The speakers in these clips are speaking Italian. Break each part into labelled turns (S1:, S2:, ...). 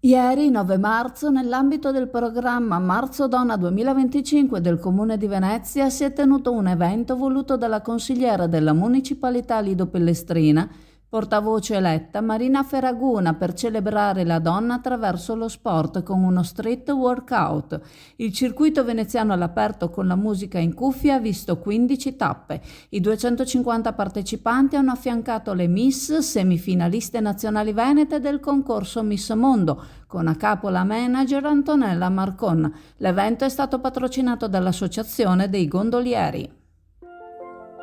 S1: Ieri, 9 marzo, nell'ambito del programma Marzo Donna 2025 del Comune di Venezia, si è tenuto un evento voluto dalla consigliera della municipalità Lido Pellestrina, portavoce eletta Marina Ferraguna, per celebrare la donna attraverso lo sport con uno street workout. Il circuito veneziano all'aperto con la musica in cuffia ha visto 15 tappe. I 250 partecipanti hanno affiancato le Miss semifinaliste nazionali venete del concorso Miss Mondo, con a capo la manager Antonella Marcon. L'evento è stato patrocinato dall'Associazione dei Gondolieri.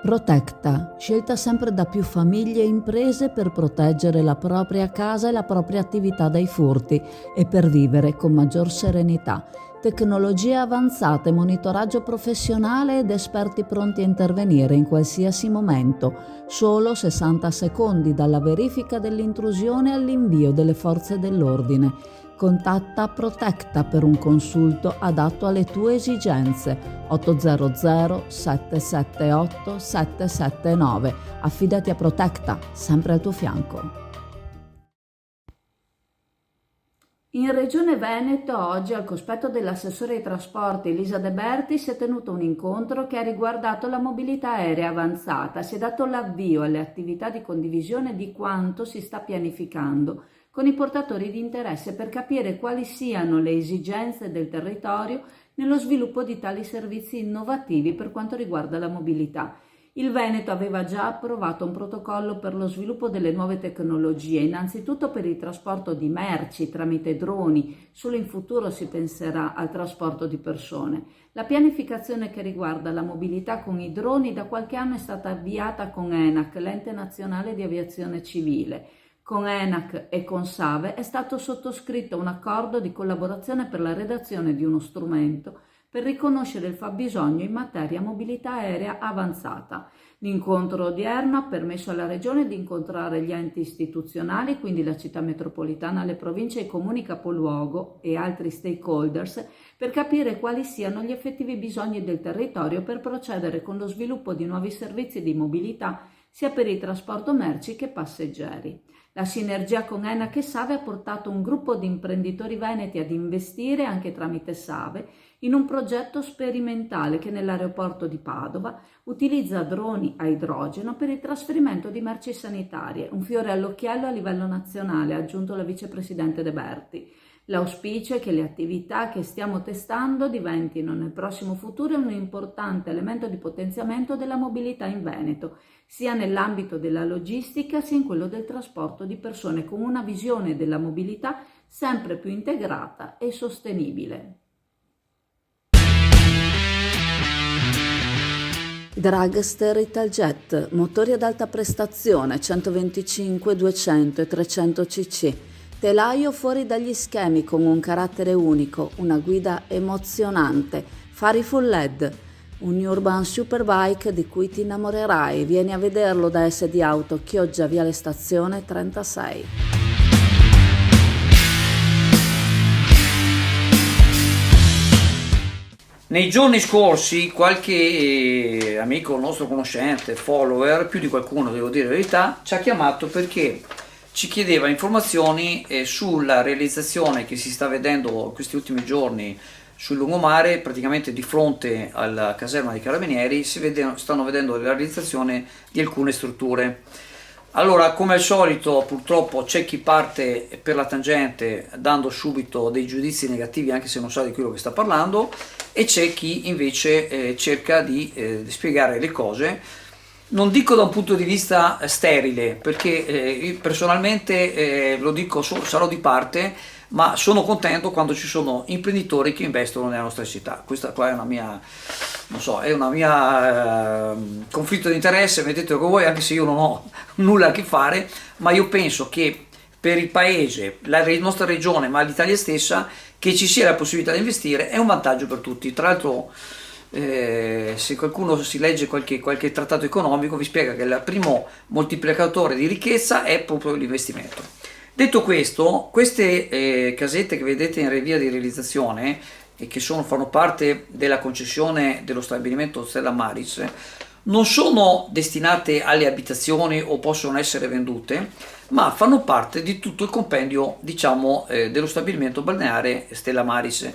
S1: Protecta, scelta sempre da più famiglie e imprese per proteggere la propria casa e la propria attività dai furti e per vivere con maggior serenità. Tecnologie avanzate, monitoraggio professionale ed esperti pronti a intervenire in qualsiasi momento. Solo 60 secondi dalla verifica dell'intrusione all'invio delle forze dell'ordine. Contatta Protecta per un consulto adatto alle tue esigenze. 800 778 779. Affidati a Protecta, sempre al tuo fianco. In Regione Veneto oggi, al cospetto dell'assessore ai trasporti Elisa De Berti, si è tenuto un incontro che ha riguardato la mobilità aerea avanzata. Si è dato l'avvio alle attività di condivisione di quanto si sta pianificando con i portatori di interesse per capire quali siano le esigenze del territorio nello sviluppo di tali servizi innovativi per quanto riguarda la mobilità. Il Veneto aveva già approvato un protocollo per lo sviluppo delle nuove tecnologie, innanzitutto per il trasporto di merci tramite droni. Solo in futuro si penserà al trasporto di persone. La pianificazione che riguarda la mobilità con i droni da qualche anno è stata avviata con ENAC, l'Ente Nazionale di Aviazione Civile. Con ENAC e con SAVE è stato sottoscritto un accordo di collaborazione per la redazione di uno strumento per riconoscere il fabbisogno in materia mobilità aerea avanzata. L'incontro odierno ha permesso alla Regione di incontrare gli enti istituzionali, quindi la città metropolitana, le province e i comuni capoluogo e altri stakeholders, per capire quali siano gli effettivi bisogni del territorio per procedere con lo sviluppo di nuovi servizi di mobilità sia per il trasporto merci che passeggeri. La sinergia con ENAC e SAVE ha portato un gruppo di imprenditori veneti ad investire, anche tramite SAVE, in un progetto sperimentale che nell'aeroporto di Padova utilizza droni a idrogeno per il trasferimento di merci sanitarie, un fiore all'occhiello a livello nazionale, ha aggiunto la vicepresidente De Berti. L'auspicio è che le attività che stiamo testando diventino nel prossimo futuro un importante elemento di potenziamento della mobilità in Veneto, sia nell'ambito della logistica sia in quello del trasporto di persone, con una visione della mobilità sempre più integrata e sostenibile. Dragster Italjet, motori ad alta prestazione 125, 200 e 300 cc. Telaio fuori dagli schemi con un carattere unico, una guida emozionante, fari full LED, un urban superbike di cui ti innamorerai. Vieni a vederlo da SD Auto, Chioggia, Viale Stazione 36.
S2: Nei giorni scorsi qualche amico, nostro conoscente, follower, più di qualcuno devo dire la verità, ci ha chiamato perché ci chiedeva informazioni sulla realizzazione che si sta vedendo questi ultimi giorni sul lungomare, praticamente di fronte alla caserma dei Carabinieri. Stanno vedendo la realizzazione di alcune strutture. Allora, come al solito, purtroppo c'è chi parte per la tangente dando subito dei giudizi negativi anche se non sa di quello che sta parlando, e c'è chi invece cerca di spiegare le cose. Non dico da un punto di vista sterile, perché io personalmente lo dico, sarò di parte, ma sono contento quando ci sono imprenditori che investono nella nostra città. Questa qua è una mia, non so, è una mia conflitto di interesse, mettetelo con voi, anche se io non ho nulla a che fare, ma io penso che per il paese, la nostra regione, ma l'Italia stessa, che ci sia la possibilità di investire è un vantaggio per tutti. Tra l'altro, se qualcuno si legge qualche trattato economico, vi spiega che il primo moltiplicatore di ricchezza è proprio l'investimento. Detto questo, queste casette che vedete in via di realizzazione e che fanno parte della concessione dello stabilimento Stella Maris non sono destinate alle abitazioni o possono essere vendute, ma fanno parte di tutto il compendio, diciamo, dello stabilimento balneare Stella Maris.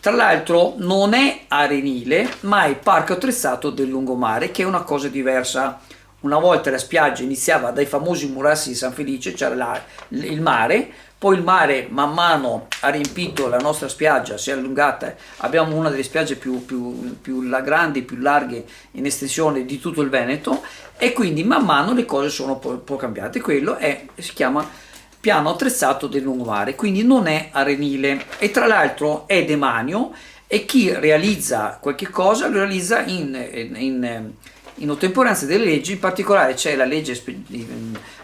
S2: Tra l'altro non è arenile, ma è parco attrezzato del lungomare, che è una cosa diversa. Una volta la spiaggia iniziava dai famosi murassi di San Felice, c'era il mare, poi il mare man mano ha riempito la nostra spiaggia, si è allungata, abbiamo una delle spiagge più grandi, più larghe in estensione di tutto il Veneto, e quindi man mano le cose sono un po' cambiate. Quello si chiama piano attrezzato del lungomare, quindi non è arenile, e tra l'altro è demanio, e chi realizza qualche cosa lo realizza in ottemperanza delle leggi. In particolare c'è la legge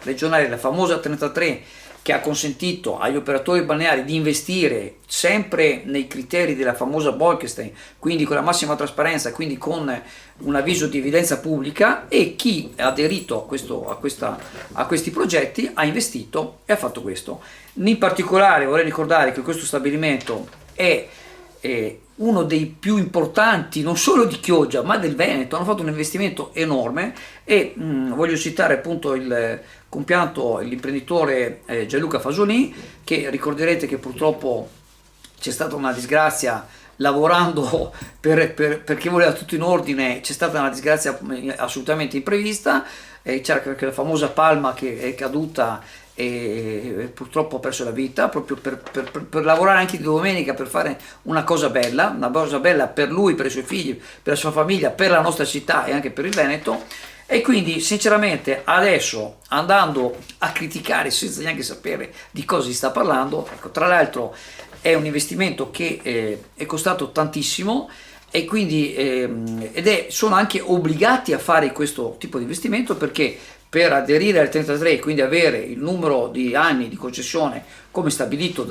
S2: regionale, la famosa 33, che ha consentito agli operatori balneari di investire sempre nei criteri della famosa Bolkestein, quindi con la massima trasparenza, quindi con un avviso di evidenza pubblica, e chi ha aderito a questi progetti ha investito e ha fatto questo. In particolare vorrei ricordare che questo stabilimento è uno dei più importanti non solo di Chioggia ma del Veneto. Hanno fatto un investimento enorme, e voglio citare appunto il compianto l'imprenditore Gianluca Fasolin, che ricorderete che purtroppo c'è stata una disgrazia lavorando perché voleva tutto in ordine. C'è stata una disgrazia assolutamente imprevista, c'era la famosa palma che è caduta e purtroppo ha perso la vita proprio per lavorare anche di domenica, per fare una cosa bella per lui, per i suoi figli, per la sua famiglia, per la nostra città e anche per il Veneto. E quindi sinceramente adesso, andando a criticare senza neanche sapere di cosa si sta parlando, ecco, tra l'altro è un investimento che è costato tantissimo, e quindi sono anche obbligati a fare questo tipo di investimento, perché per aderire al 33 e quindi avere il numero di anni di concessione come stabilito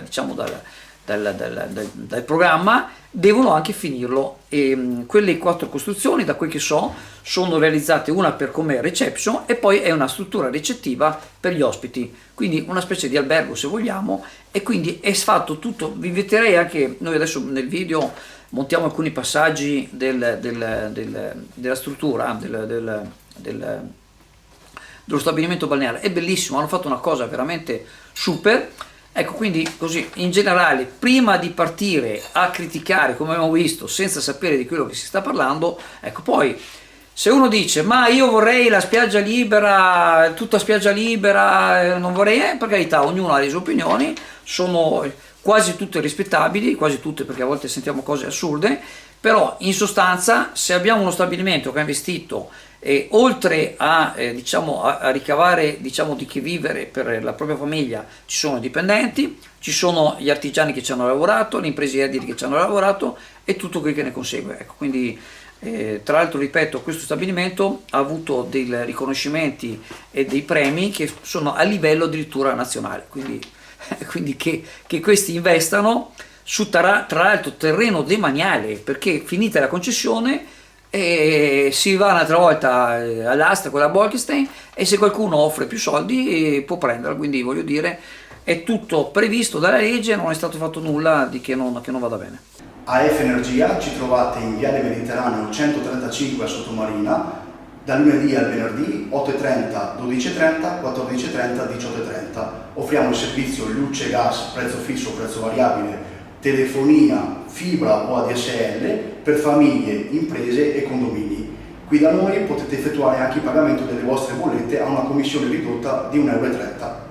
S2: diciamo dal programma, devono anche finirlo. E quelle 4 costruzioni, da quel che so, sono realizzate, una per come reception e poi è una struttura ricettiva per gli ospiti, quindi una specie di albergo se vogliamo. E quindi è fatto tutto. Vi inviterei anche, noi adesso nel video montiamo alcuni passaggi della struttura dello stabilimento balneare. È bellissimo, hanno fatto una cosa veramente super. Ecco, quindi così in generale, prima di partire a criticare, come abbiamo visto, senza sapere di quello che si sta parlando, ecco, poi se uno dice ma io vorrei la spiaggia libera, tutta spiaggia libera, non vorrei, per carità, ognuno ha le sue opinioni, sono quasi tutte rispettabili, quasi tutte, perché a volte sentiamo cose assurde, però in sostanza se abbiamo uno stabilimento che ha investito, oltre a ricavare, diciamo, di che vivere per la propria famiglia, ci sono i dipendenti, ci sono gli artigiani che ci hanno lavorato, le imprese edili che ci hanno lavorato e tutto quel che ne consegue. Ecco, quindi tra l'altro, ripeto, questo stabilimento ha avuto dei riconoscimenti e dei premi che sono a livello addirittura nazionale, quindi che questi investano su tra l'altro terreno demaniale, perché finita la concessione si va un'altra volta all'asta con la Bolkestein, e se qualcuno offre più soldi può prenderla. Quindi voglio dire, è tutto previsto dalla legge, non è stato fatto nulla di che non vada bene.
S3: AF Energia ci trovate in Viale Mediterraneo 135 a Sottomarina, dal lunedì al venerdì 8.30, 12.30, 14.30, 18.30. Offriamo il servizio luce, gas, prezzo fisso, prezzo variabile, telefonia, fibra o ADSL per famiglie, imprese e condomini. Qui da noi potete effettuare anche il pagamento delle vostre bollette a una commissione ridotta di 1,30 €.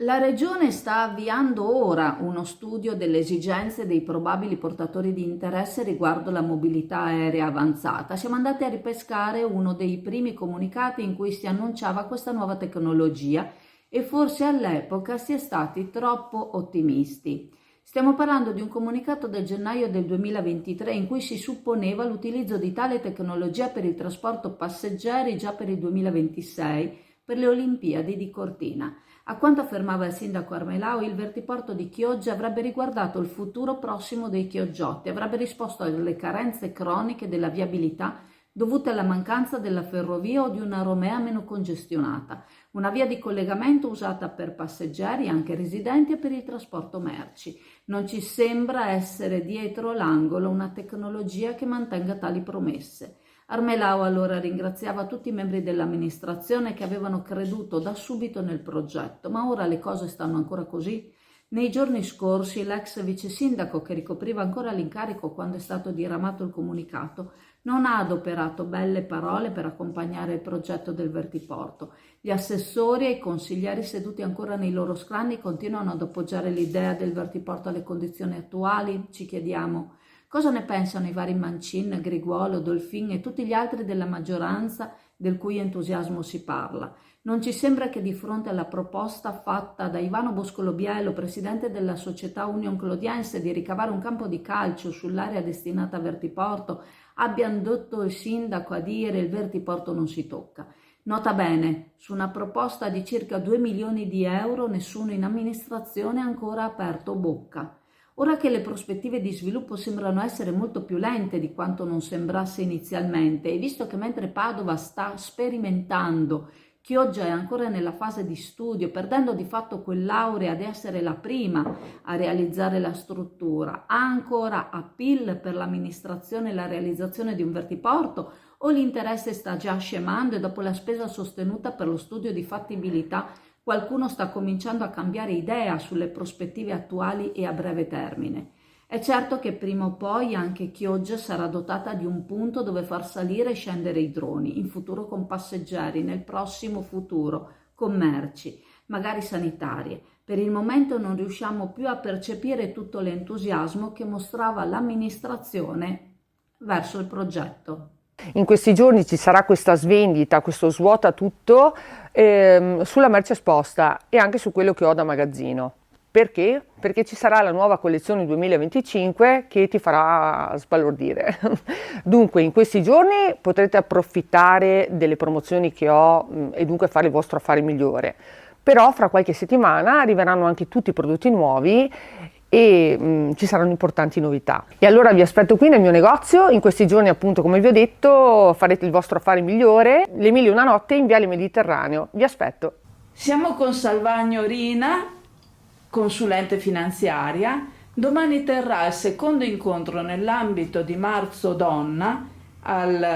S1: La Regione sta avviando ora uno studio delle esigenze dei probabili portatori di interesse riguardo la mobilità aerea avanzata. Siamo andati a ripescare uno dei primi comunicati in cui si annunciava questa nuova tecnologia, e forse all'epoca si è stati troppo ottimisti. Stiamo parlando di un comunicato del gennaio del 2023 in cui si supponeva l'utilizzo di tale tecnologia per il trasporto passeggeri già per il 2026 per le Olimpiadi di Cortina. A quanto affermava il sindaco Armelao, il vertiporto di Chioggia avrebbe riguardato il futuro prossimo dei chioggiotti, avrebbe risposto alle carenze croniche della viabilità dovute alla mancanza della ferrovia o di una Romea meno congestionata, una via di collegamento usata per passeggeri, anche residenti, e per il trasporto merci. Non ci sembra essere dietro l'angolo una tecnologia che mantenga tali promesse. Armelau allora ringraziava tutti i membri dell'amministrazione che avevano creduto da subito nel progetto, ma ora le cose stanno ancora così? Nei giorni scorsi l'ex vice sindaco, che ricopriva ancora l'incarico quando è stato diramato il comunicato, non ha adoperato belle parole per accompagnare il progetto del vertiporto. Gli assessori e i consiglieri seduti ancora nei loro scranni continuano ad appoggiare l'idea del vertiporto alle condizioni attuali? Ci chiediamo. Cosa ne pensano i vari Mancin, Griguolo, Dolfin e tutti gli altri della maggioranza del cui entusiasmo si parla? Non ci sembra che di fronte alla proposta fatta da Ivano Boscolo-Bielo, presidente della società Union Clodiense, di ricavare un campo di calcio sull'area destinata a vertiporto, abbia indotto il sindaco a dire il vertiporto non si tocca. Nota bene, su una proposta di circa 2 milioni di euro nessuno in amministrazione ha ancora aperto bocca. Ora che le prospettive di sviluppo sembrano essere molto più lente di quanto non sembrasse inizialmente, e visto che mentre Padova sta sperimentando, Chioggia è ancora nella fase di studio, perdendo di fatto quell'aurea di essere la prima a realizzare la struttura, ha ancora appeal per l'amministrazione la realizzazione di un vertiporto, o l'interesse sta già scemando e dopo la spesa sostenuta per lo studio di fattibilità qualcuno sta cominciando a cambiare idea sulle prospettive attuali e a breve termine? È certo che prima o poi anche Chioggia sarà dotata di un punto dove far salire e scendere i droni, in futuro con passeggeri, nel prossimo futuro con merci, magari sanitarie. Per il momento non riusciamo più a percepire tutto l'entusiasmo che mostrava l'amministrazione verso il progetto.
S4: In questi giorni ci sarà questa svendita, questo svuota tutto sulla merce esposta e anche su quello che ho da magazzino. Perché? Perché ci sarà la nuova collezione 2025 che ti farà sbalordire. Dunque in questi giorni potrete approfittare delle promozioni che ho e dunque fare il vostro affare migliore. Però fra qualche settimana arriveranno anche tutti i prodotti nuovi e ci saranno importanti novità. E allora vi aspetto qui nel mio negozio. In questi giorni, appunto, come vi ho detto, farete il vostro affare migliore. Le 1001 notte in Viale Mediterraneo. Vi aspetto.
S1: Siamo con Salvagno Rina, consulente finanziaria. Domani terrà il secondo incontro nell'ambito di Marzo Donna,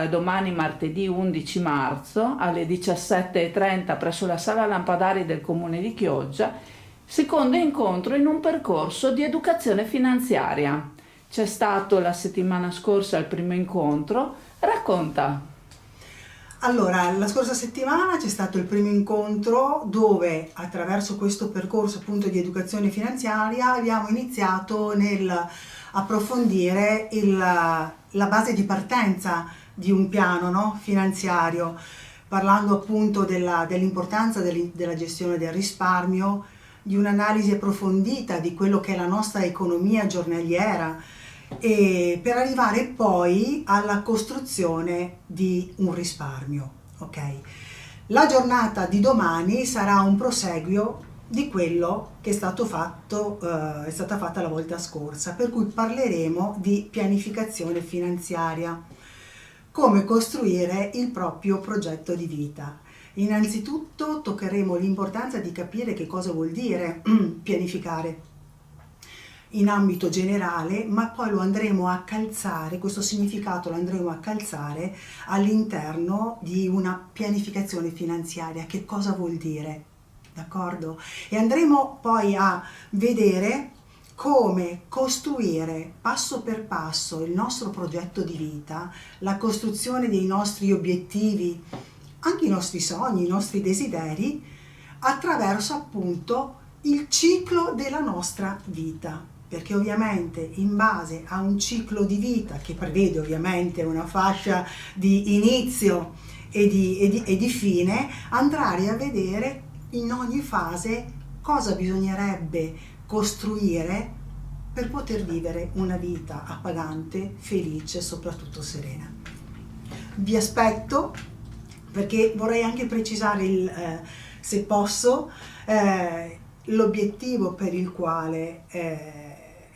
S1: domani martedì 11 marzo alle 17:30 presso la Sala Lampadari del Comune di Chioggia. Secondo incontro in un percorso di educazione finanziaria. C'è stato la settimana scorsa il primo incontro. Racconta.
S5: Allora, la scorsa settimana c'è stato il primo incontro dove attraverso questo percorso appunto di educazione finanziaria abbiamo iniziato nel approfondire la base di partenza di un piano, no, finanziario, parlando appunto dell'importanza della gestione del risparmio, di un'analisi approfondita di quello che è la nostra economia giornaliera, e per arrivare poi alla costruzione di un risparmio. Ok? La giornata di domani sarà un proseguio di quello che è stato fatto, è stata fatta la volta scorsa, per cui parleremo di pianificazione finanziaria, come costruire il proprio progetto di vita. Innanzitutto toccheremo l'importanza di capire che cosa vuol dire pianificare in ambito generale, ma poi lo andremo a calzare, questo significato lo andremo a calzare all'interno di una pianificazione finanziaria. Che cosa vuol dire? D'accordo? E andremo poi a vedere come costruire passo per passo il nostro progetto di vita, la costruzione dei nostri obiettivi, anche i nostri sogni, i nostri desideri, attraverso appunto il ciclo della nostra vita. Perché ovviamente in base a un ciclo di vita che prevede ovviamente una fascia di inizio e di fine, andrai a vedere in ogni fase cosa bisognerebbe costruire per poter vivere una vita appagante, felice e soprattutto serena. Vi aspetto, perché vorrei anche precisare, se posso, l'obiettivo per il quale è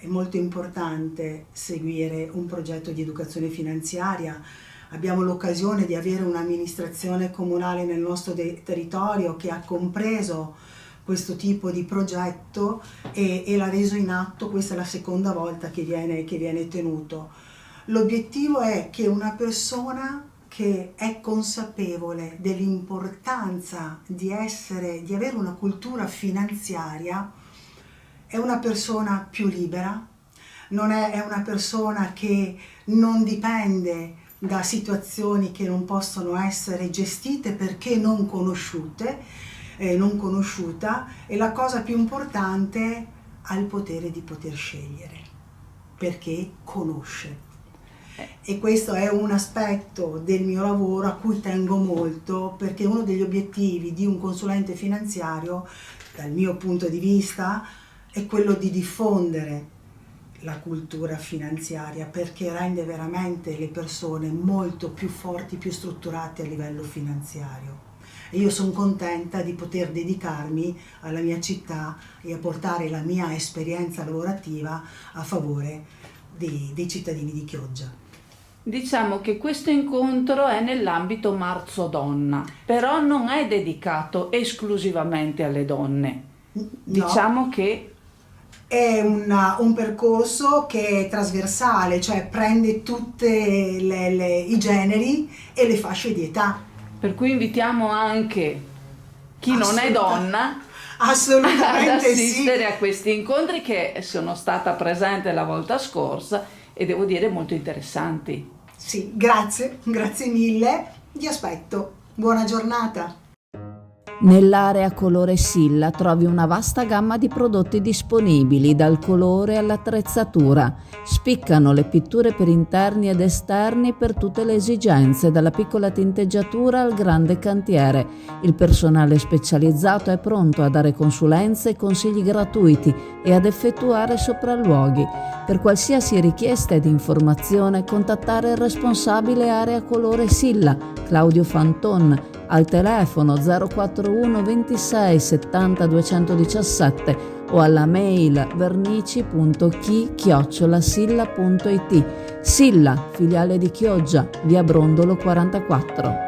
S5: molto importante seguire un progetto di educazione finanziaria. Abbiamo l'occasione di avere un'amministrazione comunale nel nostro territorio che ha compreso questo tipo di progetto e l'ha reso in atto. Questa è la seconda volta che viene tenuto. L'obiettivo è che una persona che è consapevole dell'importanza di avere una cultura finanziaria è una persona più libera, è una persona che non dipende da situazioni che non possono essere gestite perché non conosciuta, e la cosa più importante, ha il potere di poter scegliere perché conosce. E questo è un aspetto del mio lavoro a cui tengo molto, perché uno degli obiettivi di un consulente finanziario, dal mio punto di vista, è quello di diffondere la cultura finanziaria, perché rende veramente le persone molto più forti, più strutturate a livello finanziario. E io sono contenta di poter dedicarmi alla mia città e a portare la mia esperienza lavorativa a favore dei cittadini di Chioggia.
S1: Diciamo che questo incontro è nell'ambito Marzo Donna, però non è dedicato esclusivamente alle donne.
S5: No.
S1: Diciamo che
S5: È un percorso che è trasversale, cioè prende tutti i generi e le fasce di età.
S1: per cui invitiamo anche chi non è donna ad
S5: Assolutamente
S1: assistere
S5: sì.
S1: a questi incontri, che sono stata presente la volta scorsa e devo dire molto interessanti.
S5: Sì, grazie mille, vi aspetto. Buona giornata.
S1: Nell'area colore Silla trovi una vasta gamma di prodotti disponibili, dal colore all'attrezzatura. Spiccano le pitture per interni ed esterni per tutte le esigenze, dalla piccola tinteggiatura al grande cantiere. Il personale specializzato è pronto a dare consulenze e consigli gratuiti e ad effettuare sopralluoghi. Per qualsiasi richiesta ed informazione contattare il responsabile area colore Silla, Claudio Fanton, al telefono 041 26 70 217 o alla mail vernici.chi@silla.it. Silla, filiale di Chioggia, via Brondolo 44.